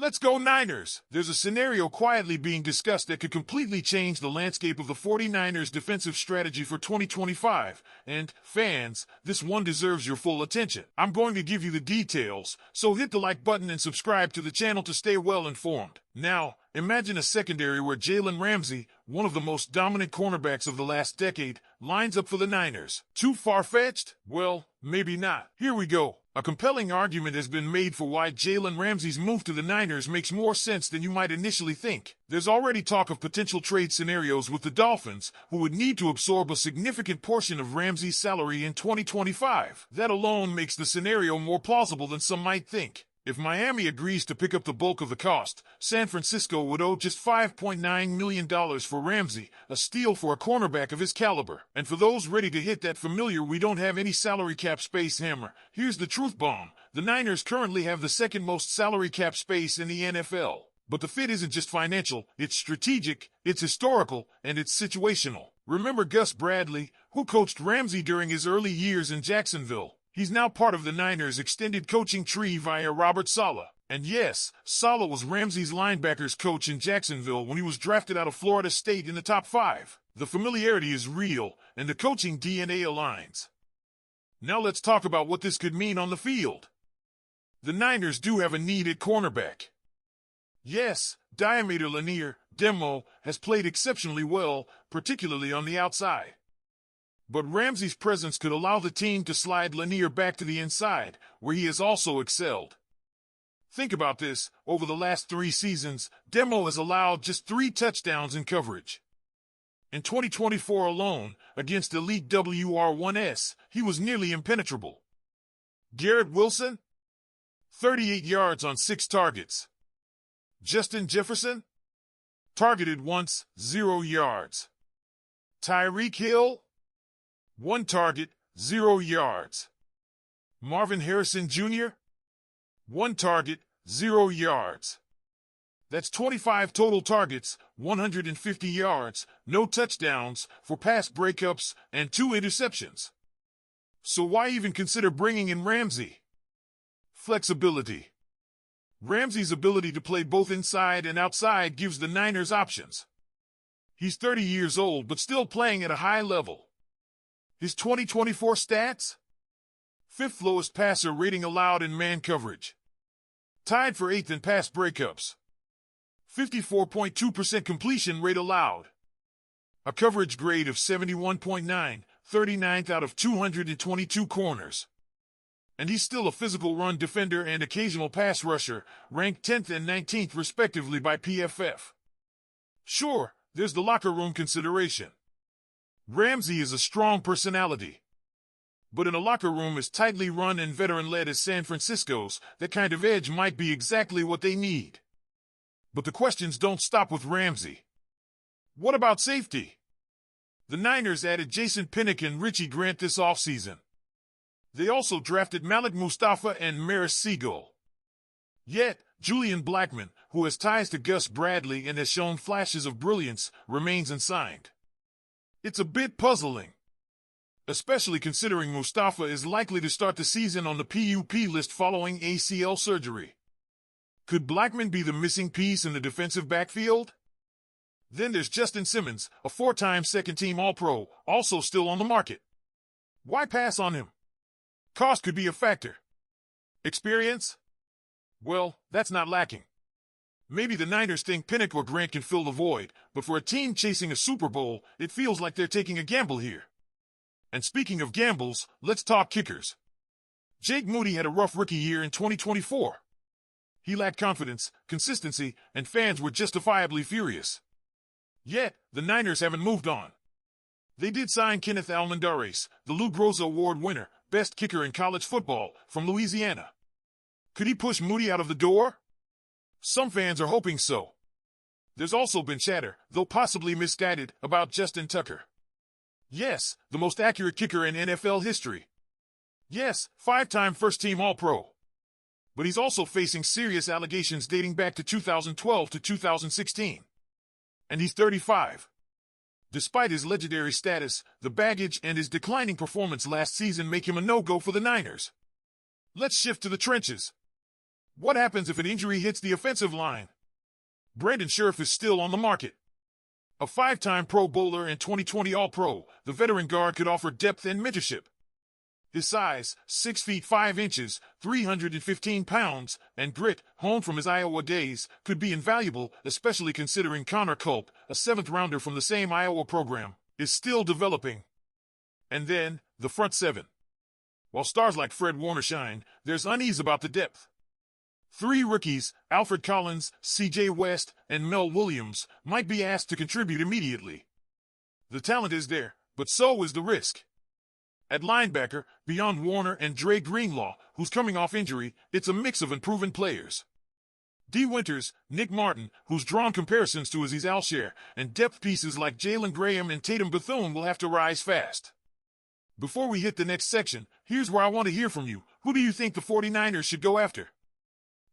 Let's go Niners! There's a scenario quietly being discussed that could completely change the landscape of the 49ers defensive strategy for 2025. And, fans, this one deserves your full attention. I'm going to give you the details, so hit the like button and subscribe to the channel to stay well informed. Now, imagine a secondary where Jalen Ramsey, one of the most dominant cornerbacks of the last decade, lines up for the Niners. Too far-fetched? Well, maybe not. Here we go. A compelling argument has been made for why Jalen Ramsey's move to the Niners makes more sense than you might initially think. There's already talk of potential trade scenarios with the Dolphins, who would need to absorb a significant portion of Ramsey's salary in 2025. That alone makes the scenario more plausible than some might think. If Miami agrees to pick up the bulk of the cost, San Francisco would owe just $5.9 million for Ramsey, a steal for a cornerback of his caliber. And for those ready to hit that familiar "we don't have any salary cap space" hammer, here's the truth bomb. The Niners currently have the second most salary cap space in the NFL. But the fit isn't just financial, it's strategic, it's historical, and it's situational. Remember Gus Bradley, who coached Ramsey during his early years in Jacksonville? He's now part of the Niners' extended coaching tree via Robert Saleh. And yes, Saleh was Ramsey's linebackers coach in Jacksonville when he was drafted out of Florida State in the top 5. The familiarity is real, and the coaching DNA aligns. Now let's talk about what this could mean on the field. The Niners do have a need at cornerback. Yes, Diameter Lanier, Demo, has played exceptionally well, particularly on the outside. But Ramsey's presence could allow the team to slide Lanier back to the inside, where he has also excelled. Think about this. Over the last 3 seasons, Demo has allowed just 3 touchdowns in coverage. In 2024 alone, against elite WR1S, he was nearly impenetrable. Garrett Wilson? 38 yards on 6 targets. Justin Jefferson? Targeted once, 0 yards. Tyreek Hill? 1 target, 0 yards. Marvin Harrison Jr.? 1 target, 0 yards. That's 25 total targets, 150 yards, no touchdowns, for pass breakups, and 2 interceptions. So why even consider bringing in Ramsey? Flexibility. Ramsey's ability to play both inside and outside gives the Niners options. He's 30 years old but still playing at a high level. His 2024 stats? 5th lowest passer rating allowed in man coverage. Tied for 8th in pass breakups. 54.2% completion rate allowed. A coverage grade of 71.9, 39th out of 222 corners. And he's still a physical run defender and occasional pass rusher, ranked 10th and 19th respectively by PFF. Sure, there's the locker room consideration. Ramsey is a strong personality. But in a locker room as tightly run and veteran-led as San Francisco's, that kind of edge might be exactly what they need. But the questions don't stop with Ramsey. What about safety? The Niners added Jason Pinnock and Richie Grant this offseason. They also drafted Malik Mustafa and Maris Siegel. Yet, Julian Blackmon, who has ties to Gus Bradley and has shown flashes of brilliance, remains unsigned. It's a bit puzzling, especially considering Mustafa is likely to start the season on the PUP list following ACL surgery. Could Blackmon be the missing piece in the defensive backfield? Then there's Justin Simmons, a 4-time second-team All-Pro, also still on the market. Why pass on him? Cost could be a factor. Experience? Well, that's not lacking. Maybe the Niners think Pinnock or Grant can fill the void, but for a team chasing a Super Bowl, it feels like they're taking a gamble here. And speaking of gambles, let's talk kickers. Jake Moody had a rough rookie year in 2024. He lacked confidence, consistency, and fans were justifiably furious. Yet, the Niners haven't moved on. They did sign Kenneth Almendarez, the Lou Groza Award winner, best kicker in college football, from Louisiana. Could he push Moody out of the door? Some fans are hoping so. There's also been chatter, though possibly misguided, about Justin Tucker. Yes, the most accurate kicker in NFL history. Yes, 5-time first-team All-Pro. But he's also facing serious allegations dating back to 2012 to 2016. And he's 35. Despite his legendary status, the baggage and his declining performance last season make him a no-go for the Niners. Let's shift to the trenches. What happens if an injury hits the offensive line? Brandon Scherff is still on the market. A five-time Pro Bowler and 2020 All-Pro, the veteran guard could offer depth and mentorship. His size, 6 feet 5 inches, 315 pounds, and grit, honed from his Iowa days, could be invaluable, especially considering Connor Culp, a seventh-rounder from the same Iowa program, is still developing. And then, the front seven. While stars like Fred Warner shine, there's unease about the depth. 3 rookies, Alfred Collins, C.J. West, and Mel Williams, might be asked to contribute immediately. The talent is there, but so is the risk. At linebacker, beyond Warner and Dre Greenlaw, who's coming off injury, it's a mix of unproven players. D. Winters, Nick Martin, who's drawn comparisons to Aziz Al-Shaair, and depth pieces like Jalen Graham and Tatum Bethune will have to rise fast. Before we hit the next section, here's where I want to hear from you. Who do you think the 49ers should go after?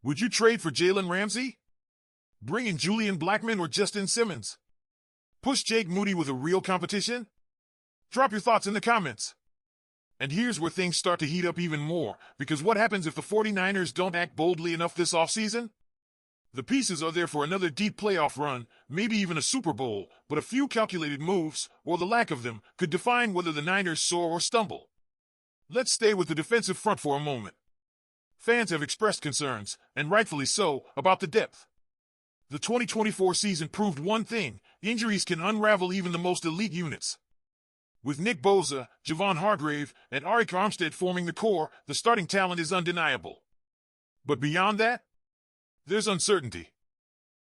Would you trade for Jalen Ramsey? Bring in Julian Blackmon or Justin Simmons? Push Jake Moody with a real competition? Drop your thoughts in the comments. And here's where things start to heat up even more, because what happens if the 49ers don't act boldly enough this offseason? The pieces are there for another deep playoff run, maybe even a Super Bowl, but a few calculated moves, or the lack of them, could define whether the Niners soar or stumble. Let's stay with the defensive front for a moment. Fans have expressed concerns, and rightfully so, about the depth. The 2024 season proved one thing: injuries can unravel even the most elite units. With Nick Bosa, Javon Hargrave, and Arik Armstead forming the core, the starting talent is undeniable. But beyond that, there's uncertainty.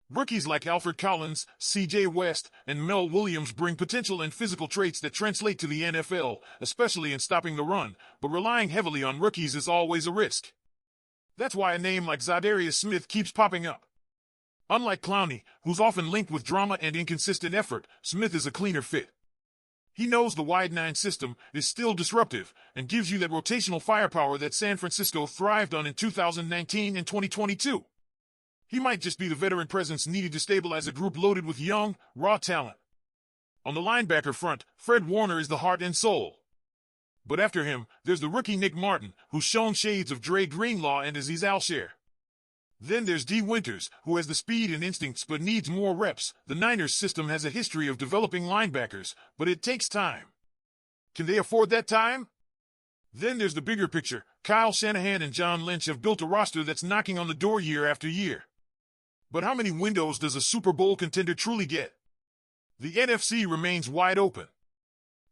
Rookies like Alfred Collins, C.J. West, and Mel Williams bring potential and physical traits that translate to the NFL, especially in stopping the run, but relying heavily on rookies is always a risk. That's why a name like Zadarius Smith keeps popping up. Unlike Clowney, who's often linked with drama and inconsistent effort, Smith is a cleaner fit. He knows the wide nine system is still disruptive and gives you that rotational firepower that San Francisco thrived on in 2019 and 2022. He might just be the veteran presence needed to stabilize a group loaded with young, raw talent. On the linebacker front, Fred Warner is the heart and soul. But after him, there's the rookie Nick Martin, who's shown shades of Dre Greenlaw and Aziz Al-Shaair. Then there's D. Winters, who has the speed and instincts but needs more reps. The Niners system has a history of developing linebackers, but it takes time. Can they afford that time? Then there's the bigger picture. Kyle Shanahan and John Lynch have built a roster that's knocking on the door year after year. But how many windows does a Super Bowl contender truly get? The NFC remains wide open.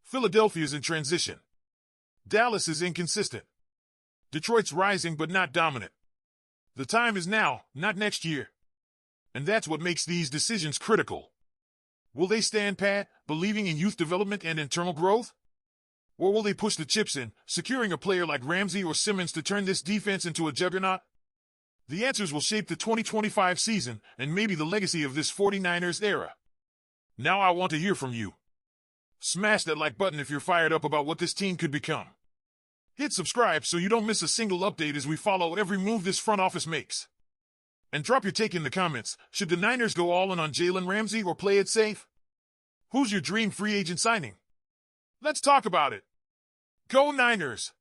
Philadelphia's in transition. Dallas is inconsistent. Detroit's rising but not dominant. The time is now, not next year. And that's what makes these decisions critical. Will they stand pat, believing in youth development and internal growth? Or will they push the chips in, securing a player like Ramsey or Simmons to turn this defense into a juggernaut? The answers will shape the 2025 season and maybe the legacy of this 49ers era. Now I want to hear from you. Smash that like button if you're fired up about what this team could become. Hit subscribe so you don't miss a single update as we follow every move this front office makes. And drop your take in the comments. Should the Niners go all in on Jalen Ramsey or play it safe? Who's your dream free agent signing? Let's talk about it. Go Niners!